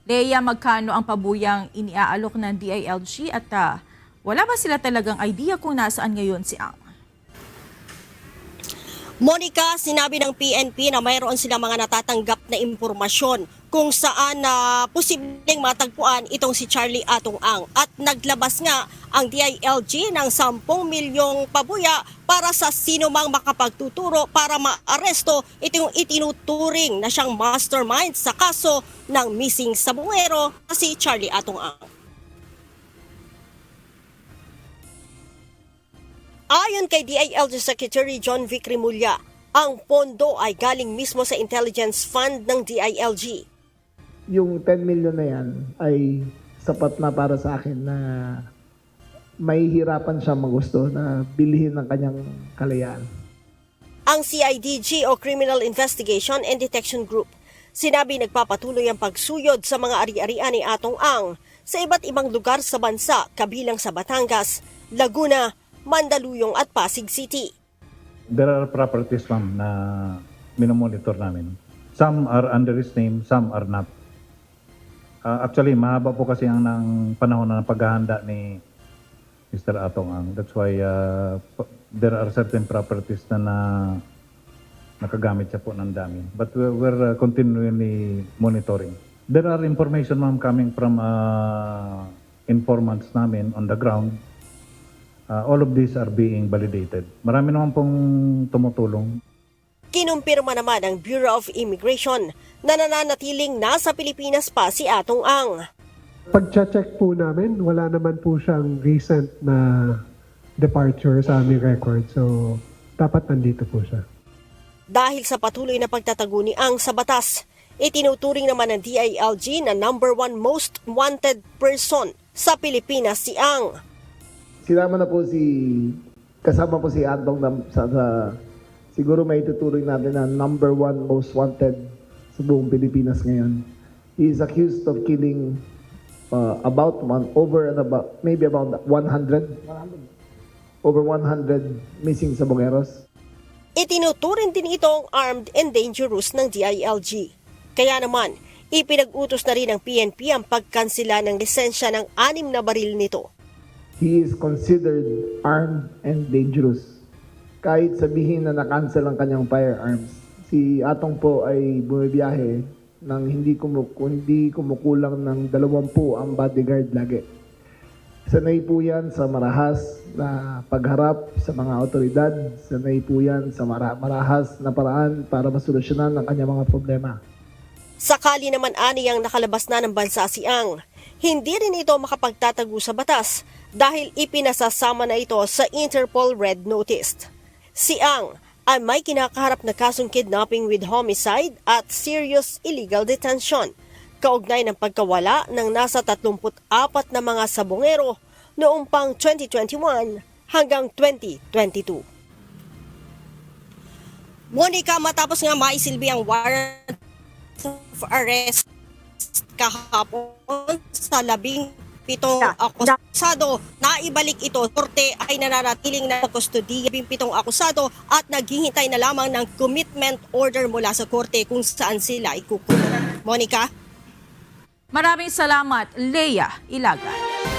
Leia, magkano ang pabuyang iniaalok ng DILG at wala ba sila talagang idea kung nasaan ngayon si Ang? Monica, sinabi ng PNP na mayroon silang mga natatanggap na impormasyon kung saan posibleng matagpuan itong si Charlie Atong Ang. At naglabas nga ang DILG ng 10 milyong pabuya para sa sino mang makapagtuturo para maaresto itong itinuturing na siyang mastermind sa kaso ng missing sabungero na si Charlie Atong Ang. Ayon kay DILG Secretary John Vic Rimulya, ang pondo ay galing mismo sa intelligence fund ng DILG. Yung 10 million na yan ay sapat na para sa akin na may hirapan siya magusto na bilhin ng kanyang kalayaan. Ang CIDG o Criminal Investigation and Detection Group, sinabi nagpapatuloy ang pagsuyod sa mga ari-arian ni Atong Ang sa iba't ibang lugar sa bansa kabilang sa Batangas, Laguna, Mandaluyong at Pasig City. There are properties, ma'am, na minomonitor namin. Some are under his name, some are not. Actually, mahaba po kasi ang ng panahon na paghahanda ni Mr. Atong Ang. That's why there are certain properties na nakagamit siya po ng dami. But we're continually monitoring. There are information, ma'am, coming from informants namin on the ground. All of these are being validated. Marami naman pong tumutulong. Kinumpirma naman ng Bureau of Immigration na nananatiling nasa Pilipinas pa si Atong Ang. Pag-check po namin, wala naman po siyang recent na departure sa aming record. So, dapat nandito po siya. Dahil sa patuloy na pagtatago ni Ang sa batas, itinuturing naman ng DILG na number 1 most wanted person sa Pilipinas si Ang. Kasama po si Atong siguro may tuturing natin na number 1 most wanted sa buong Pilipinas ngayon. He is accused of killing maybe about 100 missing sabongeros. Itinuturing din itong armed and dangerous ng DILG. Kaya naman, ipinag-utos na rin ng PNP ang pagkansela ng lisensya ng 6 na baril nito. He is considered armed and dangerous. Kahit sabihin na na-cancel ang kanyang firearms, si Atong po ay bumibiyahe ng hindi kumukulang ng 20 ang bodyguard lagi. Sanay po yan sa marahas na pagharap sa mga otoridad. Sanay po yan sa marahas na paraan para masolusyonan ang kanyang mga problema. Sakali naman aniyang nakalabas na ng bansa si Ang, hindi rin ito makapagtatago sa batas dahil ipinasasama na ito sa Interpol Red Notice. Si Ang ay may kinakaharap na kasong kidnapping with homicide at serious illegal detention, kaugnay ng pagkawala ng nasa 34 na mga sabongero noong pang 2021 hanggang 2022. Monica, matapos nga maisilbi ang warrant of arrest kahapon sa 17 akusado, naibalik ito. Korte ay nananatiling na kustodiya 17 akusado at naghihintay na lamang ng commitment order mula sa korte kung saan sila ikukulong. Monica? Maraming salamat, Leia Ilagan.